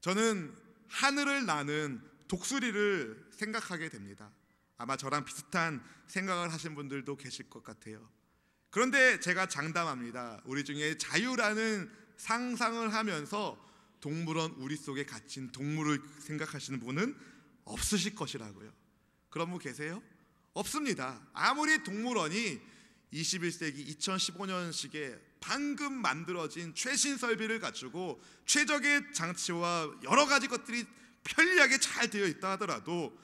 저는 하늘을 나는 독수리를 생각하게 됩니다. 아마 저랑 비슷한 생각을 하신 분들도 계실 것 같아요. 그런데 제가 장담합니다. 우리 중에 자유라는 상상을 하면서 동물원 우리 속에 갇힌 동물을 생각하시는 분은 없으실 것이라고요. 그런 분 계세요? 없습니다. 아무리 동물원이 21세기 2015년식에 방금 만들어진 최신 설비를 갖추고 최적의 장치와 여러 가지 것들이 편리하게 잘 되어 있다 하더라도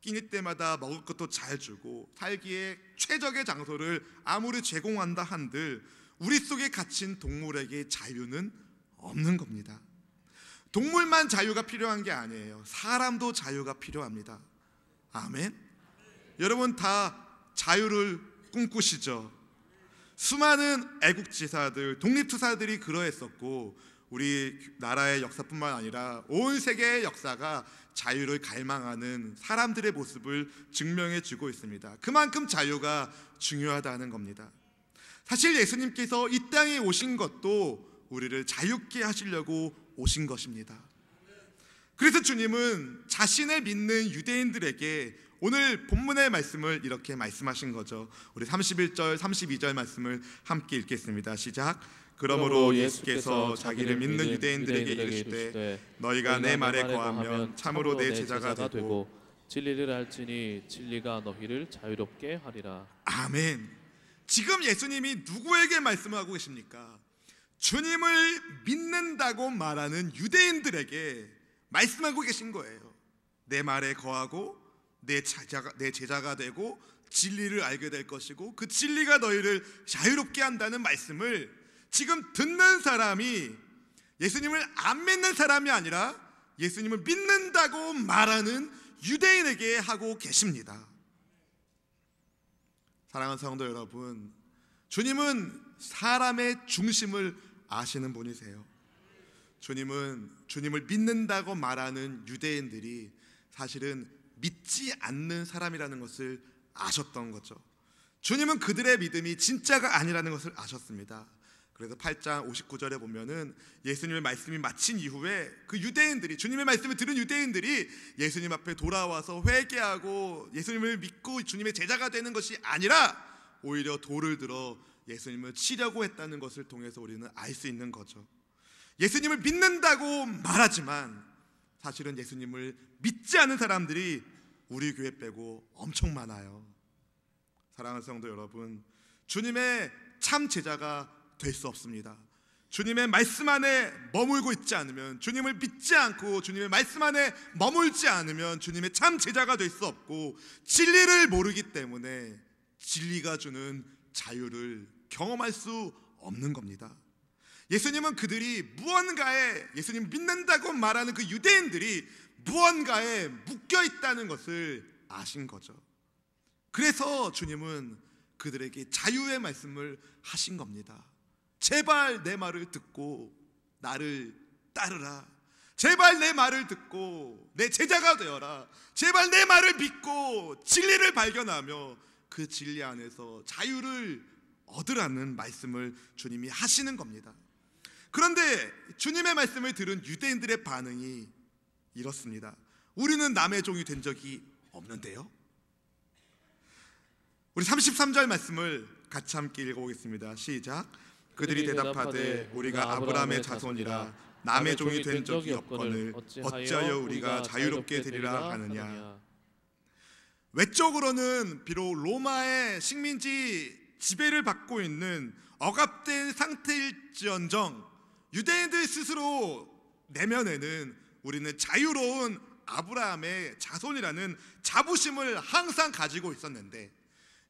끼니 때마다 먹을 것도 잘 주고 살기에 최적의 장소를 아무리 제공한다 한들 우리 속에 갇힌 동물에게 자유는 없는 겁니다. 동물만 자유가 필요한 게 아니에요. 사람도 자유가 필요합니다. 아멘. 여러분 다 자유를 꿈꾸시죠? 수많은 애국지사들, 독립투사들이 그러했었고 우리 나라의 역사뿐만 아니라 온 세계의 역사가 자유를 갈망하는 사람들의 모습을 증명해 주고 있습니다. 그만큼 자유가 중요하다는 겁니다. 사실 예수님께서 이 땅에 오신 것도 우리를 자유케 하시려고 오신 것입니다. 그래서 주님은 자신을 믿는 유대인들에게 오늘 본문의 말씀을 이렇게 말씀하신 거죠. 우리 31절, 32절 말씀을 함께 읽겠습니다. 시작. 그러므로 예수께서 자기를 믿는 유대인들에게 이르시되 너희가 내 말에 거하면 참으로 내 제자가 되고 진리를 알지니 진리가 너희를 자유롭게 하리라. 아멘. 지금 예수님이 누구에게 말씀하고 계십니까? 주님을 믿는다고 말하는 유대인들에게 말씀하고 계신 거예요. 내 말에 거하고 내 제자가 되고 진리를 알게 될 것이고 그 진리가 너희를 자유롭게 한다는 말씀을 지금 듣는 사람이 예수님을 안 믿는 사람이 아니라 예수님을 믿는다고 말하는 유대인에게 하고 계십니다. 사랑하는 성도 여러분, 주님은 사람의 중심을 아시는 분이세요. 주님은 주님을 믿는다고 말하는 유대인들이 사실은 믿지 않는 사람이라는 것을 아셨던 거죠. 주님은 그들의 믿음이 진짜가 아니라는 것을 아셨습니다. 그래서 8장 59절에 보면은 예수님의 말씀이 마친 이후에 그 유대인들이, 주님의 말씀을 들은 유대인들이 예수님 앞에 돌아와서 회개하고 예수님을 믿고 주님의 제자가 되는 것이 아니라 오히려 돌을 들어 예수님을 치려고 했다는 것을 통해서 우리는 알 수 있는 거죠. 예수님을 믿는다고 말하지만 사실은 예수님을 믿지 않는 사람들이 우리 교회 빼고 엄청 많아요. 사랑하는 성도 여러분, 주님의 참 제자가 될 수 없습니다. 주님의 말씀 안에 머물고 있지 않으면, 주님을 믿지 않고 주님의 말씀 안에 머물지 않으면 주님의 참 제자가 될 수 없고, 진리를 모르기 때문에 진리가 주는 자유를 경험할 수 없는 겁니다. 예수님은 그들이 무언가에, 예수님 믿는다고 말하는 그 유대인들이 무언가에 묶여 있다는 것을 아신 거죠. 그래서 주님은 그들에게 자유의 말씀을 하신 겁니다. 제발 내 말을 듣고 나를 따르라. 제발 내 말을 듣고 내 제자가 되어라. 제발 내 말을 믿고 진리를 발견하며 그 진리 안에서 자유를 얻으라는 말씀을 주님이 하시는 겁니다. 그런데 주님의 말씀을 들은 유대인들의 반응이 이렇습니다. 우리는 남의 종이 된 적이 없는데요. 우리 33절 말씀을 같이 함께 읽어보겠습니다. 시작. 그들이 대답하되 우리가 아브라함의 자손이라 남의 종이 된 적이 없거늘 어찌하여 우리가 자유롭게 되리라 하느냐. 외적으로는 비록 로마의 식민지 지배를 받고 있는 억압된 상태일지언정 유대인들 스스로 내면에는 우리는 자유로운 아브라함의 자손이라는 자부심을 항상 가지고 있었는데,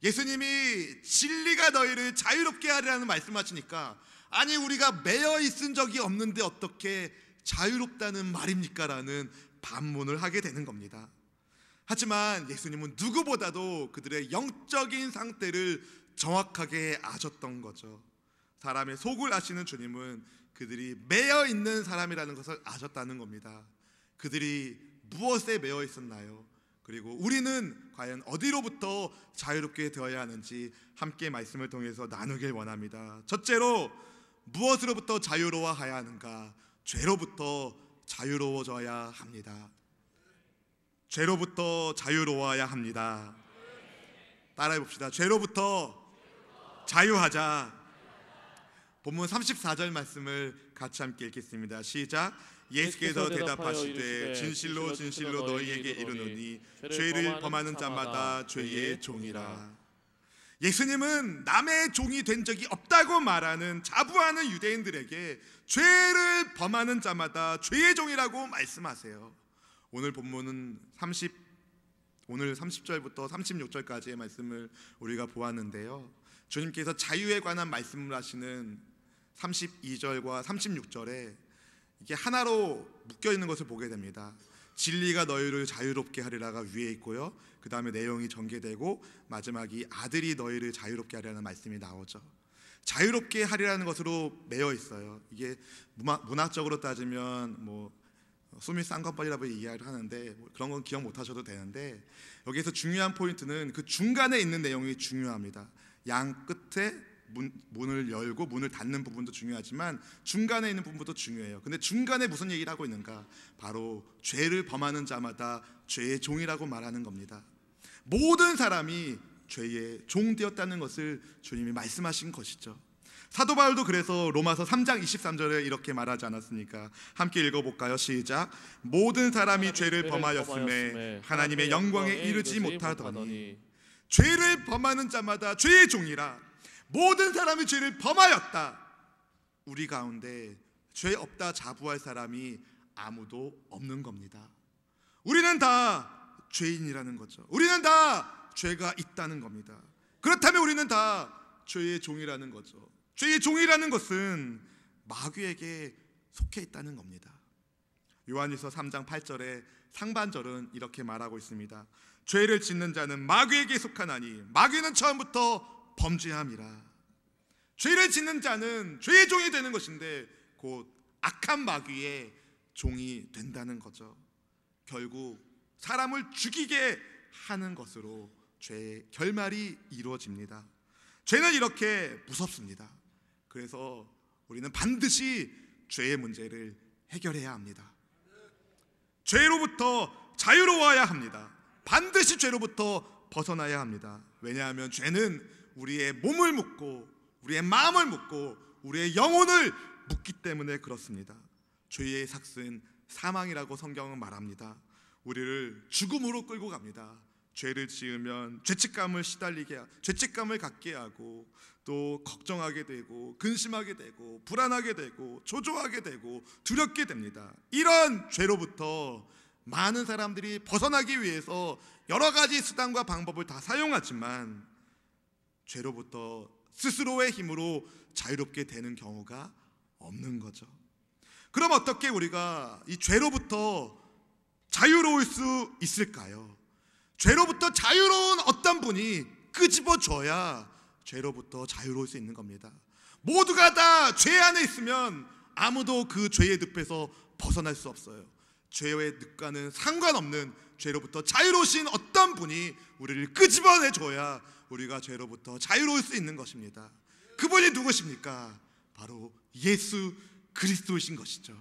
예수님이 진리가 너희를 자유롭게 하리라는 말씀하시니까, 아니 우리가 매여 있은 적이 없는데 어떻게 자유롭다는 말입니까? 라는 반문을 하게 되는 겁니다. 하지만 예수님은 누구보다도 그들의 영적인 상태를 정확하게 아셨던 거죠. 사람의 속을 아시는 주님은 그들이 매여 있는 사람이라는 것을 아셨다는 겁니다. 그들이 무엇에 매여 있었나요? 그리고 우리는 과연 어디로부터 자유롭게 되어야 하는지 함께 말씀을 통해서 나누길 원합니다. 첫째로 무엇으로부터 자유로워야 하는가? 죄로부터 자유로워져야 합니다. 죄로부터 자유로워야 합니다. 따라해 봅시다. 죄로부터 자유하자. 본문 34절 말씀을 같이 함께 읽겠습니다. 시작. 예수께서 대답하시되 진실로 진실로 너희에게 이르노니 죄를 범하는 자마다 죄의 종이라. 예수님은 남의 종이 된 적이 없다고 말하는 자부하는 유대인들에게 죄를 범하는 자마다 죄의 종이라고 말씀하세요. 오늘 본문은 30절부터 36절까지의 말씀을 우리가 보았는데요, 주님께서 자유에 관한 말씀을 하시는 32절과 36절에 이게 하나로 묶여 있는 것을 보게 됩니다. 진리가 너희를 자유롭게 하리라가 위에 있고요, 그 다음에 내용이 전개되고 마지막이 아들이 너희를 자유롭게 하리라는 말씀이 나오죠. 자유롭게 하리라는 것으로 매여 있어요. 이게 문학적으로 따지면 숨이 쌍꺼풀이라고 이야기를 하는데 그런 건 기억 못 하셔도 되는데, 여기에서 중요한 포인트는 그 중간에 있는 내용이 중요합니다. 양 끝에 문을 열고 문을 닫는 부분도 중요하지만 중간에 있는 부분도 중요해요. 근데 중간에 무슨 얘기를 하고 있는가? 바로 죄를 범하는 자마다 죄의 종이라고 말하는 겁니다. 모든 사람이 죄의 종 되었다는 것을 주님이 말씀하신 것이죠. 사도 바울도 그래서 로마서 3장 23절에 이렇게 말하지 않았습니까? 함께 읽어볼까요? 시작. 모든 사람이 죄를 범하였음에 하나님의 영광에 이르지 못하더니 죄를 범하는 자마다 죄의 종이라. 모든 사람이 죄를 범하였다. 우리 가운데 죄 없다 자부할 사람이 아무도 없는 겁니다. 우리는 다 죄인이라는 거죠. 우리는 다 죄가 있다는 겁니다. 그렇다면 우리는 다 죄의 종이라는 거죠. 죄의 종이라는 것은 마귀에게 속해 있다는 겁니다. 요한일서 3장 8절에 상반절은 이렇게 말하고 있습니다. 죄를 짓는 자는 마귀에게 속하나니 마귀는 처음부터 범죄함이라. 죄를 짓는 자는 죄의 종이 되는 것인데 곧 악한 마귀의 종이 된다는 거죠. 결국 사람을 죽이게 하는 것으로 죄의 결말이 이루어집니다. 죄는 이렇게 무섭습니다. 그래서 우리는 반드시 죄의 문제를 해결해야 합니다. 죄로부터 자유로워야 합니다. 반드시 죄로부터 벗어나야 합니다. 왜냐하면 죄는 우리의 몸을 묶고 우리의 마음을 묶고 우리의 영혼을 묶기 때문에 그렇습니다. 죄의 삭은 사망이라고 성경은 말합니다. 우리를 죽음으로 끌고 갑니다. 죄를 지으면 죄책감을 갖게 하고 또 걱정하게 되고 근심하게 되고 불안하게 되고 초조하게 되고 두렵게 됩니다. 이런 죄로부터 많은 사람들이 벗어나기 위해서 여러 가지 수단과 방법을 다 사용하지만 죄로부터 스스로의 힘으로 자유롭게 되는 경우가 없는 거죠. 그럼 어떻게 우리가 이 죄로부터 자유로울 수 있을까요? 죄로부터 자유로운 어떤 분이 끄집어줘야 죄로부터 자유로울 수 있는 겁니다. 모두가 다 죄 안에 있으면 아무도 그 죄의 늪에서 벗어날 수 없어요. 죄의 늪과는 상관없는 죄로부터 자유로우신 어떤 분이 우리를 끄집어내줘야 우리가 죄로부터 자유로울 수 있는 것입니다. 그분이 누구십니까? 바로 예수 그리스도이신 것이죠.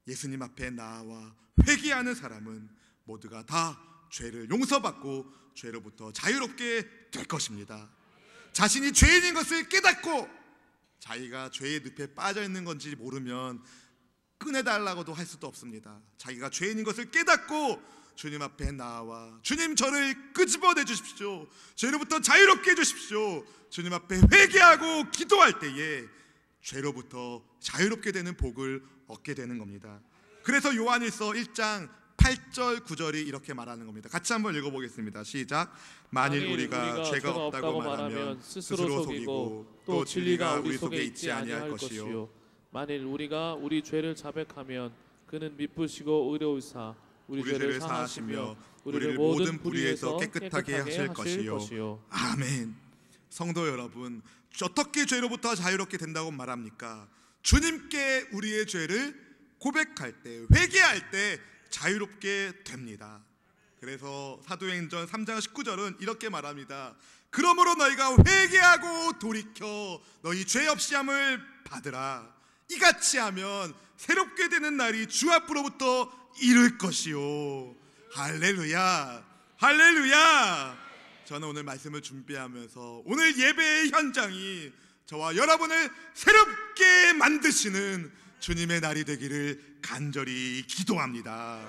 예수님 앞에 나와 회개하는 사람은 모두가 다 죄를 용서받고 죄로부터 자유롭게 될 것입니다. 자신이 죄인인 것을 깨닫고 자기가 죄의 늪에 빠져 있는 건지 모르면 꺼내달라고도 할 수도 없습니다. 자기가 죄인인 것을 깨닫고 주님 앞에 나와 주님 저를 끄집어내 주십시오, 죄로부터 자유롭게 해주십시오, 주님 앞에 회개하고 기도할 때에 죄로부터 자유롭게 되는 복을 얻게 되는 겁니다. 그래서 요한일서 1장 8절 9절이 이렇게 말하는 겁니다. 같이 한번 읽어보겠습니다. 시작. 만일 우리가 죄가 없다고 말하면 스스로 속이고 또 진리가 우리 속에 있지 아니할 것이요, 만일 우리가 우리 죄를 자백하면 그는 미쁘시고 의로우사 우리 죄를 사하시며 우리를 모든 불의에서 깨끗하게 하실 것이요. 아멘. 성도 여러분, 어떻게 죄로부터 자유롭게 된다고 말합니까? 주님께 우리의 죄를 고백할 때, 회개할 때 자유롭게 됩니다. 그래서 사도행전 3장 19절은 이렇게 말합니다. 그러므로 너희가 회개하고 돌이켜 너희 죄 없이함을 받으라. 이같이 하면 새롭게 되는 날이 주 앞으로부터 이를 것이요. 할렐루야, 할렐루야. 저는 오늘 말씀을 준비하면서 오늘 예배의 현장이 저와 여러분을 새롭게 만드시는 주님의 날이 되기를 간절히 기도합니다.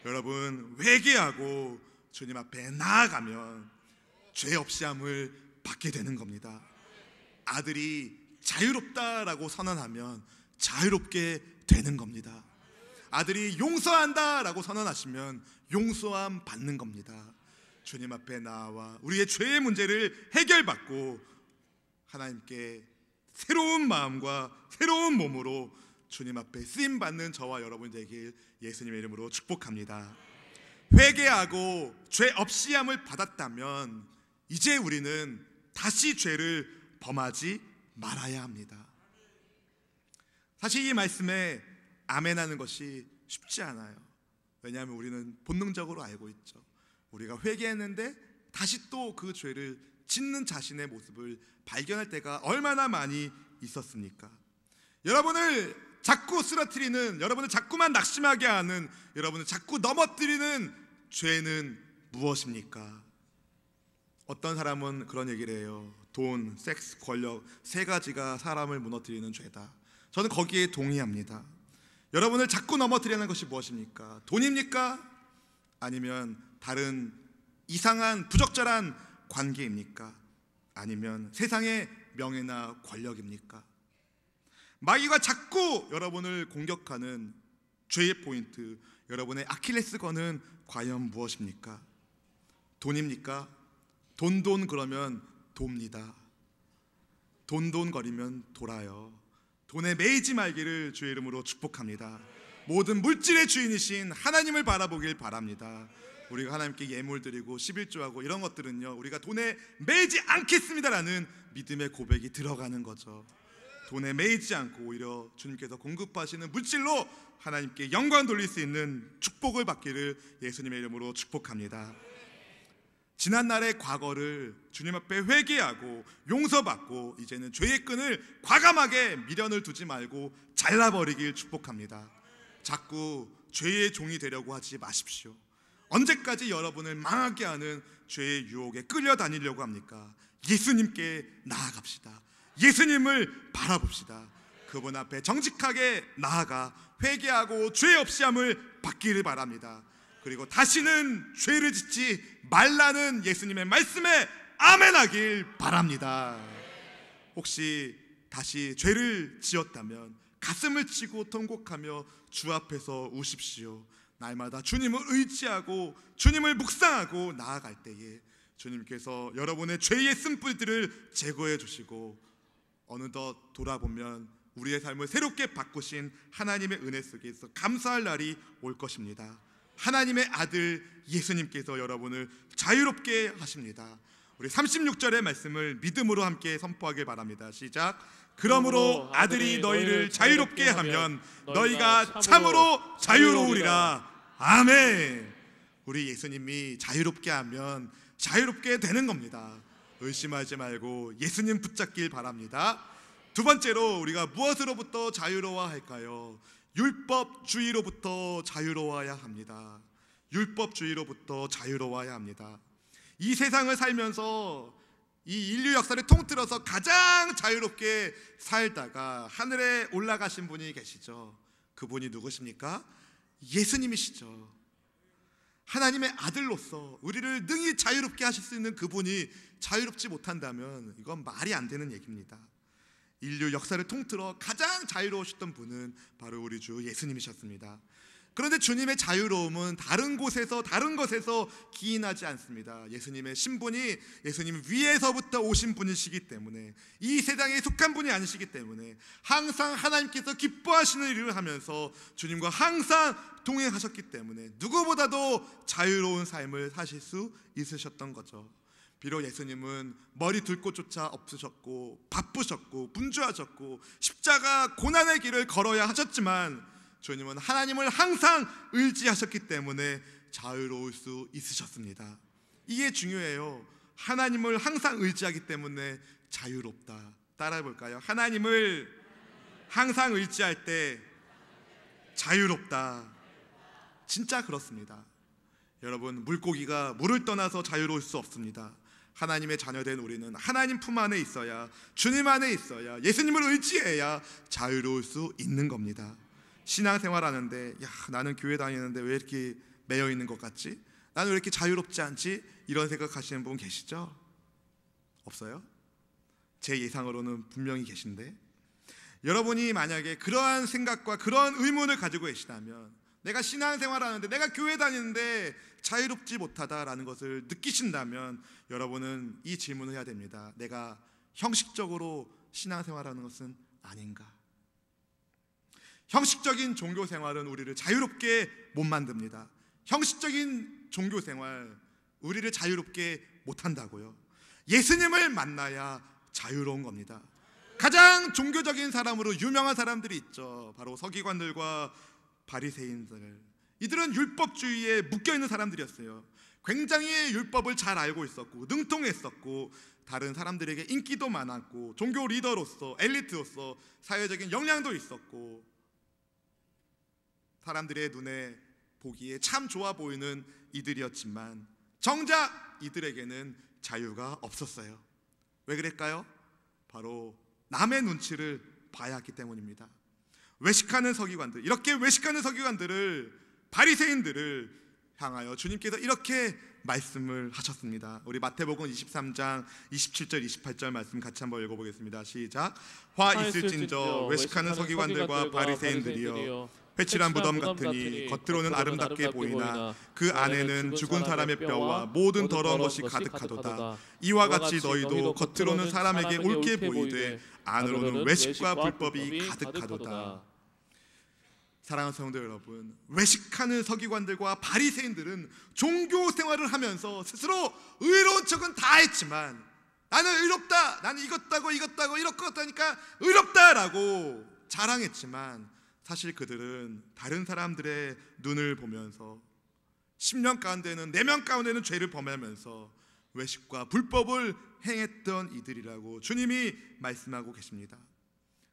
여러분, 회개하고 주님 앞에 나아가면 죄 없이함을 받게 되는 겁니다. 아들이 자유롭다라고 선언하면 자유롭게 되는 겁니다. 아들이 용서한다라고 선언하시면 용서함 받는 겁니다. 주님 앞에 나와 우리의 죄의 문제를 해결받고 하나님께 새로운 마음과 새로운 몸으로 주님 앞에 쓰임받는 저와 여러분 되길 예수님의 이름으로 축복합니다. 회개하고 죄 없이함을 받았다면 이제 우리는 다시 죄를 범하지 말아야 합니다. 사실 이 말씀에 아멘하는 것이 쉽지 않아요. 왜냐하면 우리는 본능적으로 알고 있죠. 우리가 회개했는데 다시 또 그 죄를 짓는 자신의 모습을 발견할 때가 얼마나 많이 있었습니까? 여러분을 자꾸 쓰러뜨리는, 여러분을 자꾸만 낙심하게 하는, 여러분을 자꾸 넘어뜨리는 죄는 무엇입니까? 어떤 사람은 그런 얘기를 해요. 돈, 섹스, 권력, 세 가지가 사람을 무너뜨리는 죄다. 저는 거기에 동의합니다. 여러분을 자꾸 넘어뜨리는 것이 무엇입니까? 돈입니까? 아니면 다른 이상한 부적절한 관계입니까? 아니면 세상의 명예나 권력입니까? 마귀가 자꾸 여러분을 공격하는 죄의 포인트, 여러분의 아킬레스건은 과연 무엇입니까? 돈입니까? 돈 그러면 돕니다. 돈 거리면 돌아요. 돈에 매이지 말기를 주의 이름으로 축복합니다. 모든 물질의 주인이신 하나님을 바라보길 바랍니다. 우리가 하나님께 예물 드리고 11조하고 이런 것들은요, 우리가 돈에 매이지 않겠습니다라는 믿음의 고백이 들어가는 거죠. 돈에 매이지 않고 오히려 주님께서 공급하시는 물질로 하나님께 영광 돌릴 수 있는 축복을 받기를 예수님의 이름으로 축복합니다. 지난날의 과거를 주님 앞에 회개하고 용서받고 이제는 죄의 끈을 과감하게 미련을 두지 말고 잘라버리길 축복합니다. 자꾸 죄의 종이 되려고 하지 마십시오. 언제까지 여러분을 망하게 하는 죄의 유혹에 끌려다니려고 합니까? 예수님께 나아갑시다. 예수님을 바라봅시다. 그분 앞에 정직하게 나아가 회개하고 죄 없이함을 받기를 바랍니다. 그리고 다시는 죄를 짓지 말라는 예수님의 말씀에 아멘하길 바랍니다. 혹시 다시 죄를 지었다면 가슴을 치고 통곡하며 주 앞에서 우십시오. 날마다 주님을 의지하고 주님을 묵상하고 나아갈 때에 주님께서 여러분의 죄의 쓴뿌리들을 제거해 주시고 어느덧 돌아보면 우리의 삶을 새롭게 바꾸신 하나님의 은혜 속에서 감사할 날이 올 것입니다. 하나님의 아들 예수님께서 여러분을 자유롭게 하십니다. 우리 36절의 말씀을 믿음으로 함께 선포하길 바랍니다. 시작. 그러므로 아들이 너희를 자유롭게 하면 너희가 참으로 자유로우리라. 아멘. 우리 예수님이 자유롭게 하면 자유롭게 되는 겁니다. 의심하지 말고 예수님 붙잡길 바랍니다. 두 번째로 우리가 무엇으로부터 자유로워야 할까요? 율법주의로부터 자유로워야 합니다. 율법주의로부터 자유로워야 합니다. 이 세상을 살면서 이 인류 역사를 통틀어서 가장 자유롭게 살다가 하늘에 올라가신 분이 계시죠. 그분이 누구십니까? 예수님이시죠. 하나님의 아들로서 우리를 능히 자유롭게 하실 수 있는 그분이 자유롭지 못한다면 이건 말이 안 되는 얘기입니다. 인류 역사를 통틀어 가장 자유로우셨던 분은 바로 우리 주 예수님이셨습니다. 그런데 주님의 자유로움은 다른 곳에서 다른 것에서 기인하지 않습니다. 예수님의 신분이 예수님 위에서부터 오신 분이시기 때문에, 이 세상에 속한 분이 아니시기 때문에 항상 하나님께서 기뻐하시는 일을 하면서 주님과 항상 동행하셨기 때문에 누구보다도 자유로운 삶을 사실 수 있으셨던 거죠. 비록 예수님은 머리 둘 곳조차 없으셨고 바쁘셨고 분주하셨고 십자가 고난의 길을 걸어야 하셨지만 주님은 하나님을 항상 의지하셨기 때문에 자유로울 수 있으셨습니다. 이게 중요해요. 하나님을 항상 의지하기 때문에 자유롭다. 따라해 볼까요? 하나님을 항상 의지할 때 자유롭다. 진짜 그렇습니다. 여러분, 물고기가 물을 떠나서 자유로울 수 없습니다. 하나님의 자녀된 우리는 하나님 품 안에 있어야, 주님 안에 있어야, 예수님을 의지해야 자유로울 수 있는 겁니다. 신앙생활 하는데 나는 교회 다니는데 왜 이렇게 매여 있는 것 같지? 나는 왜 이렇게 자유롭지 않지? 이런 생각하시는 분 계시죠? 없어요? 제 예상으로는 분명히 계신데, 여러분이 만약에 그러한 생각과 그러한 의문을 가지고 계시다면, 내가 신앙생활 하는데, 내가 교회 다니는데 자유롭지 못하다라는 것을 느끼신다면 여러분은 이 질문을 해야 됩니다. 내가 형식적으로 신앙생활하는 것은 아닌가? 형식적인 종교생활은 우리를 자유롭게 못 만듭니다. 형식적인 종교생활 우리를 자유롭게 못한다고요. 예수님을 만나야 자유로운 겁니다. 가장 종교적인 사람으로 유명한 사람들이 있죠. 바로 서기관들과 바리새인들. 이들은 율법주의에 묶여있는 사람들이었어요. 굉장히 율법을 잘 알고 있었고 능통했었고 다른 사람들에게 인기도 많았고 종교 리더로서, 엘리트로서 사회적인 역량도 있었고 사람들의 눈에 보기에 참 좋아 보이는 이들이었지만 정작 이들에게는 자유가 없었어요. 왜 그랬을까요? 바로 남의 눈치를 봐야 했기 때문입니다. 외식하는 서기관들, 이렇게 외식하는 서기관들을, 바리새인들을 향하여 주님께서 이렇게 말씀을 하셨습니다. 우리 마태복음 23장 27절 28절 말씀 같이 한번 읽어보겠습니다. 시작. 화 있을진저 외식하는 서기관들과 바리새인들이여, 회칠한 무덤 같으니 겉으로는 아름답게 보이나 그 안에는 죽은 사람의 뼈와 모든 더러운 것이 가득하도다. 이와 같이 너희도 겉으로는 사람에게 옳게 보이되 안으로는 외식과 불법이 가득하도다. 사랑하는 성도 여러분, 외식하는 서기관들과 바리새인들은 종교 생활을 하면서 스스로 의로운 척은 다 했지만, 나는 의롭다, 나는 이것다고 이렇다니까 의롭다라고 자랑했지만, 사실 그들은 다른 사람들의 눈을 보면서 10년 가운데는, 4명 가운데는 죄를 범하면서 외식과 불법을 행했던 이들이라고 주님이 말씀하고 계십니다.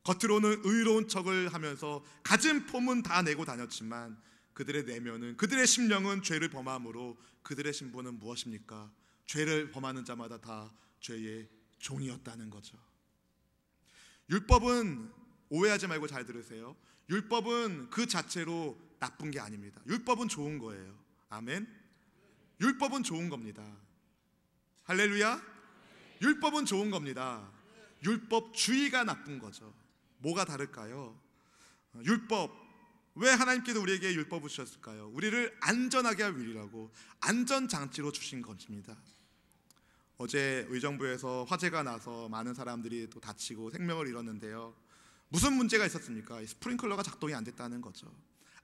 겉으로는 의로운 척을 하면서 가진 폼은 다 내고 다녔지만 그들의 내면은, 그들의 심령은 죄를 범함으로 그들의 신분은 무엇입니까? 죄를 범하는 자마다 다 죄의 종이었다는 거죠. 율법은, 오해하지 말고 잘 들으세요, 율법은 그 자체로 나쁜 게 아닙니다. 율법은 좋은 거예요. 아멘. 율법은 좋은 겁니다. 할렐루야. 율법은 좋은 겁니다. 율법주의가 나쁜 거죠. 뭐가 다를까요? 율법, 왜 하나님께서 우리에게 율법을 주셨을까요? 우리를 안전하게 할 위리라고, 안전장치로 주신 것입니다. 어제 의정부에서 화재가 나서 많은 사람들이 또 다치고 생명을 잃었는데요, 무슨 문제가 있었습니까? 스프링클러가 작동이 안 됐다는 거죠.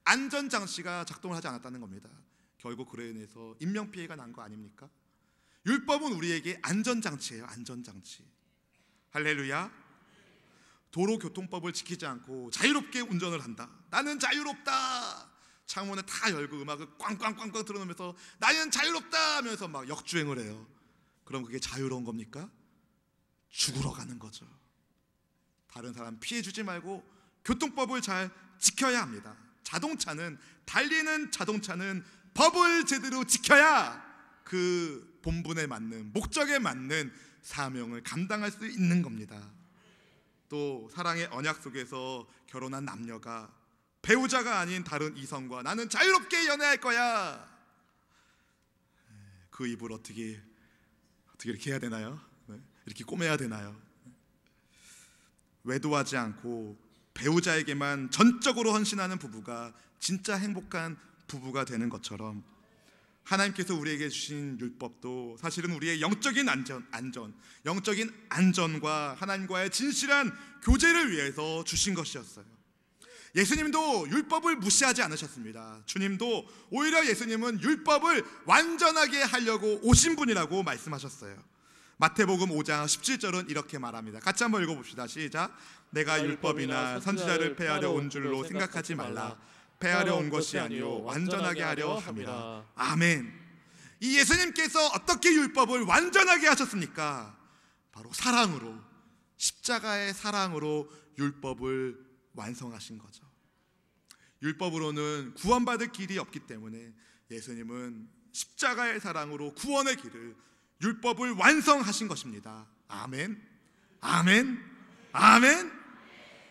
안전장치가 작동을 하지 않았다는 겁니다. 결국 그로 인해서 인명피해가 난 거 아닙니까? 율법은 우리에게 안전장치예요. 안전장치. 할렐루야. 도로교통법을 지키지 않고 자유롭게 운전을 한다. 나는 자유롭다. 창문을 다 열고 음악을 꽝꽝꽝꽝 틀어놓으면서 나는 자유롭다 하면서 막 역주행을 해요. 그럼 그게 자유로운 겁니까? 죽으러 가는 거죠. 다른 사람 피해 주지 말고 교통법을 잘 지켜야 합니다. 자동차는, 달리는 자동차는 법을 제대로 지켜야 그 본분에 맞는, 목적에 맞는 사명을 감당할 수 있는 겁니다. 또 사랑의 언약 속에서 결혼한 남녀가 배우자가 아닌 다른 이성과 나는 자유롭게 연애할 거야, 그 입을 어떻게 이렇게 해야 되나요? 이렇게 꼬매야 되나요? 외도하지 않고 배우자에게만 전적으로 헌신하는 부부가 진짜 행복한 부부가 되는 것처럼, 하나님께서 우리에게 주신 율법도 사실은 우리의 영적인 영적인 안전과 하나님과의 진실한 교제를 위해서 주신 것이었어요. 예수님도 율법을 무시하지 않으셨습니다. 주님도 오히려 예수님은 율법을 완전하게 하려고 오신 분이라고 말씀하셨어요. 마태복음 5장 17절은 이렇게 말합니다. 같이 한번 읽어봅시다. 시작. 내가 율법이나 선지자를 폐하려 온 줄로 생각하지 말라. 폐하려 온 것이 아니요 완전하게 하려 함이라. 아멘. 이 예수님께서 어떻게 율법을 완전하게 하셨습니까? 바로 사랑으로, 십자가의 사랑으로 율법을 완성하신 거죠. 율법으로는 구원받을 길이 없기 때문에 예수님은 십자가의 사랑으로 구원의 길을, 율법을 완성하신 것입니다. 아멘, 아멘, 아멘.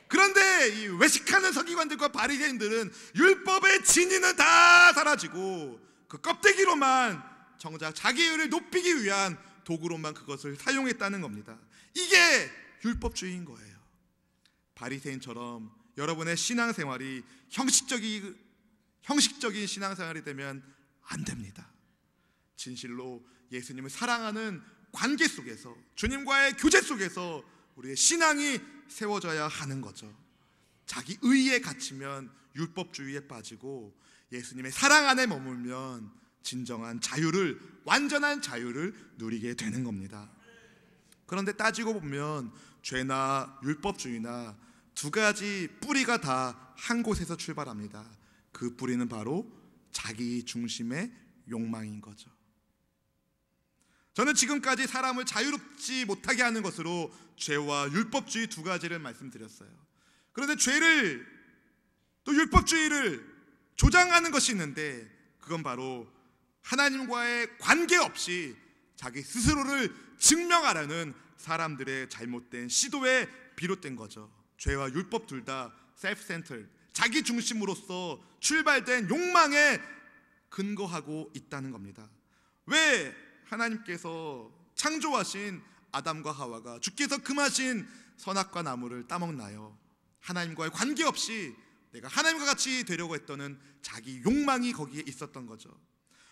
그런데 이 외식하는 서기관들과 바리새인들은 율법의 진리는 다 사라지고 그 껍데기로만 정작 자기 의를 높이기 위한 도구로만 그것을 사용했다는 겁니다. 이게 율법주의인 거예요. 바리새인처럼 여러분의 신앙생활이 형식적인 신앙생활이 되면 안 됩니다. 진실로 예수님을 사랑하는 관계 속에서, 주님과의 교제 속에서 우리의 신앙이 세워져야 하는 거죠. 자기 의에 갇히면 율법주의에 빠지고 예수님의 사랑 안에 머물면 진정한 자유를, 완전한 자유를 누리게 되는 겁니다. 그런데 따지고 보면 죄나 율법주의나 두 가지 뿌리가 다 한 곳에서 출발합니다. 그 뿌리는 바로 자기 중심의 욕망인 거죠. 저는 지금까지 사람을 자유롭지 못하게 하는 것으로 죄와 율법주의 두 가지를 말씀드렸어요. 그런데 죄를, 또 율법주의를 조장하는 것이 있는데 그건 바로 하나님과의 관계없이 자기 스스로를 증명하려는 사람들의 잘못된 시도에 비롯된 거죠. 죄와 율법 둘 다 self-centered, 자기 중심으로서 출발된 욕망에 근거하고 있다는 겁니다. 왜 하나님께서 창조하신 아담과 하와가 주께서 금하신 선악과 나무를 따먹나요? 하나님과의 관계없이 내가 하나님과 같이 되려고 했던 자기 욕망이 거기에 있었던 거죠.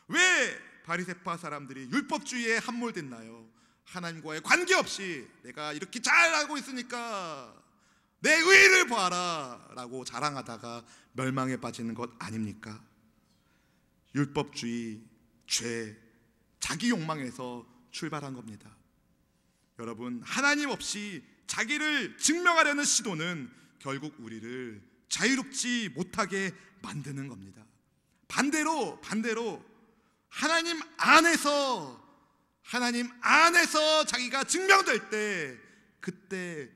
왜 바리새파 사람들이 율법주의에 함몰됐나요? 하나님과의 관계없이 내가 이렇게 잘하고 있으니까 내 의를 봐라 라고 자랑하다가 멸망에 빠지는 것 아닙니까? 율법주의, 죄, 자기 욕망에서 출발한 겁니다. 여러분, 하나님 없이 자기를 증명하려는 시도는 결국 우리를 자유롭지 못하게 만드는 겁니다. 반대로 하나님 안에서 자기가 증명될 때, 그때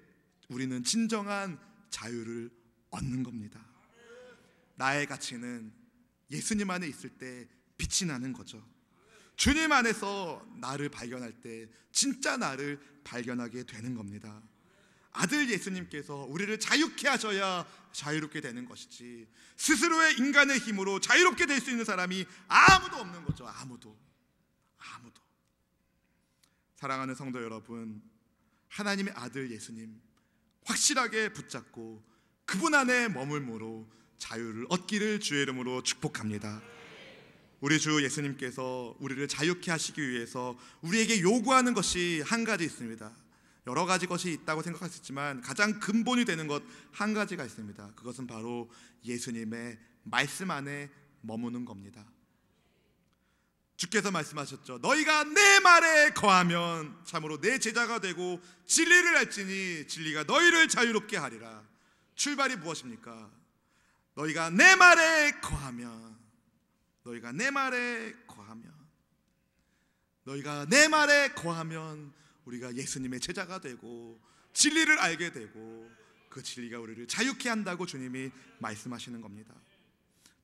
우리는 진정한 자유를 얻는 겁니다. 나의 가치는 예수님 안에 있을 때 빛이 나는 거죠. 주님 안에서 나를 발견할 때 진짜 나를 발견하게 되는 겁니다. 아들 예수님께서 우리를 자유케 하셔야 자유롭게 되는 것이지, 스스로의 인간의 힘으로 자유롭게 될 수 있는 사람이 아무도 없는 거죠. 아무도. 사랑하는 성도 여러분, 하나님의 아들 예수님 확실하게 붙잡고 그분 안에 머물므로 자유를 얻기를 주의 이름으로 축복합니다. 우리 주 예수님께서 우리를 자유케 하시기 위해서 우리에게 요구하는 것이 한 가지 있습니다. 여러 가지 것이 있다고 생각하셨지만 가장 근본이 되는 것 한 가지가 있습니다. 그것은 바로 예수님의 말씀 안에 머무는 겁니다. 주께서 말씀하셨죠. 너희가 내 말에 거하면 참으로 내 제자가 되고 진리를 알지니 진리가 너희를 자유롭게 하리라. 출발이 무엇입니까? 너희가 내 말에 거하면, 너희가 내 말에 거하면 우리가 예수님의 제자가 되고 진리를 알게 되고 그 진리가 우리를 자유케 한다고 주님이 말씀하시는 겁니다.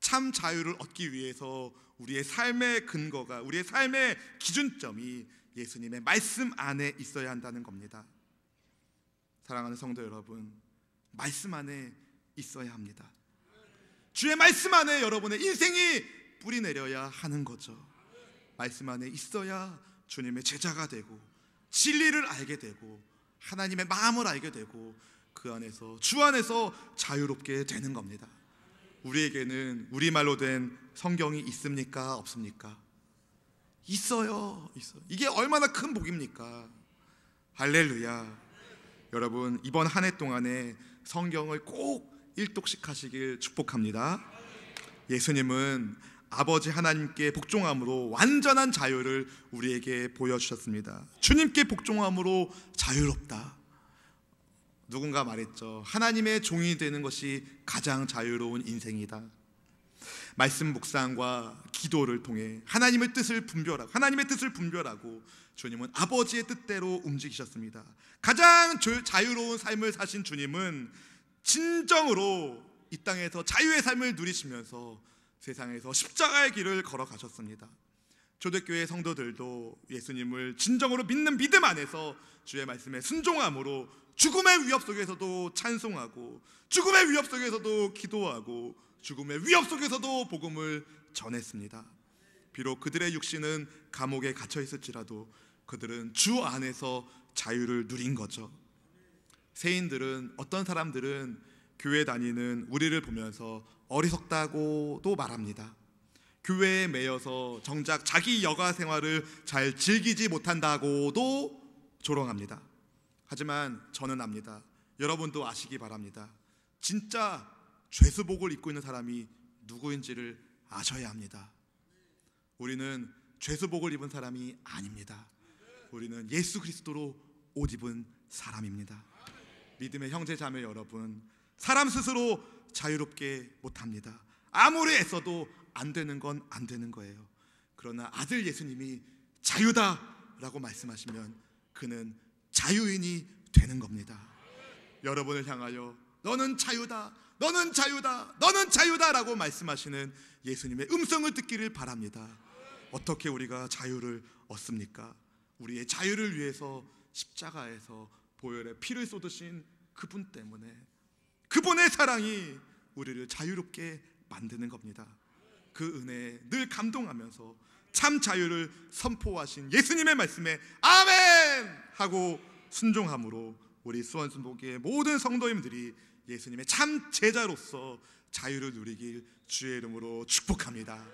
참 자유를 얻기 위해서 우리의 삶의 근거가, 우리의 삶의 기준점이 예수님의 말씀 안에 있어야 한다는 겁니다. 사랑하는 성도 여러분, 말씀 안에 있어야 합니다. 주의 말씀 안에 여러분의 인생이 뿌리 내려야 하는 거죠. 말씀 안에 있어야 주님의 제자가 되고 진리를 알게 되고 하나님의 마음을 알게 되고 그 안에서, 주 안에서 자유롭게 되는 겁니다. 우리에게는 우리말로 된 성경이 있습니까? 없습니까? 있어요. 이게 얼마나 큰 복입니까? 할렐루야. 여러분, 이번 한 해 동안에 성경을 꼭 일독씩 하시길 축복합니다. 예수님은 아버지 하나님께 복종함으로 완전한 자유를 우리에게 보여주셨습니다. 주님께 복종함으로 자유롭다. 누군가 말했죠. 하나님의 종이 되는 것이 가장 자유로운 인생이다. 말씀 묵상과 기도를 통해 하나님의 뜻을 분별하고 주님은 아버지의 뜻대로 움직이셨습니다. 가장 자유로운 삶을 사신 주님은 진정으로 이 땅에서 자유의 삶을 누리시면서 세상에서 십자가의 길을 걸어가셨습니다. 초대교회 성도들도 예수님을 진정으로 믿는 믿음 안에서 주의 말씀에 순종함으로 죽음의 위협 속에서도 찬송하고, 죽음의 위협 속에서도 기도하고, 죽음의 위협 속에서도 복음을 전했습니다. 비록 그들의 육신은 감옥에 갇혀 있을지라도 그들은 주 안에서 자유를 누린 거죠. 세인들은, 어떤 사람들은 교회 다니는 우리를 보면서 어리석다고도 말합니다. 교회에 매여서 정작 자기 여가 생활을 잘 즐기지 못한다고도 조롱합니다. 하지만 저는 압니다. 여러분도 아시기 바랍니다. 진짜 죄수복을 입고 있는 사람이 누구인지를 아셔야 합니다. 우리는 죄수복을 입은 사람이 아닙니다. 우리는 예수 그리스도로 옷 입은 사람입니다. 믿음의 형제 자매 여러분, 사람 스스로 자유롭게 못합니다. 아무리 애써도 안 되는 건 안 되는 거예요. 그러나 아들 예수님이 자유다라고 말씀하시면 그는 자유인이 되는 겁니다. 여러분을 향하여 너는 자유다, 너는 자유다, 너는 자유다라고 말씀하시는 예수님의 음성을 듣기를 바랍니다. 어떻게 우리가 자유를 얻습니까? 우리의 자유를 위해서 십자가에서 보혈의 피를 쏟으신 그분 때문에, 그분의 사랑이 우리를 자유롭게 만드는 겁니다. 그 은혜에 늘 감동하면서 참 자유를 선포하신 예수님의 말씀에 아멘! 하고 순종함으로 우리 수원순복의 모든 성도님들이 예수님의 참 제자로서 자유를 누리길 주의 이름으로 축복합니다.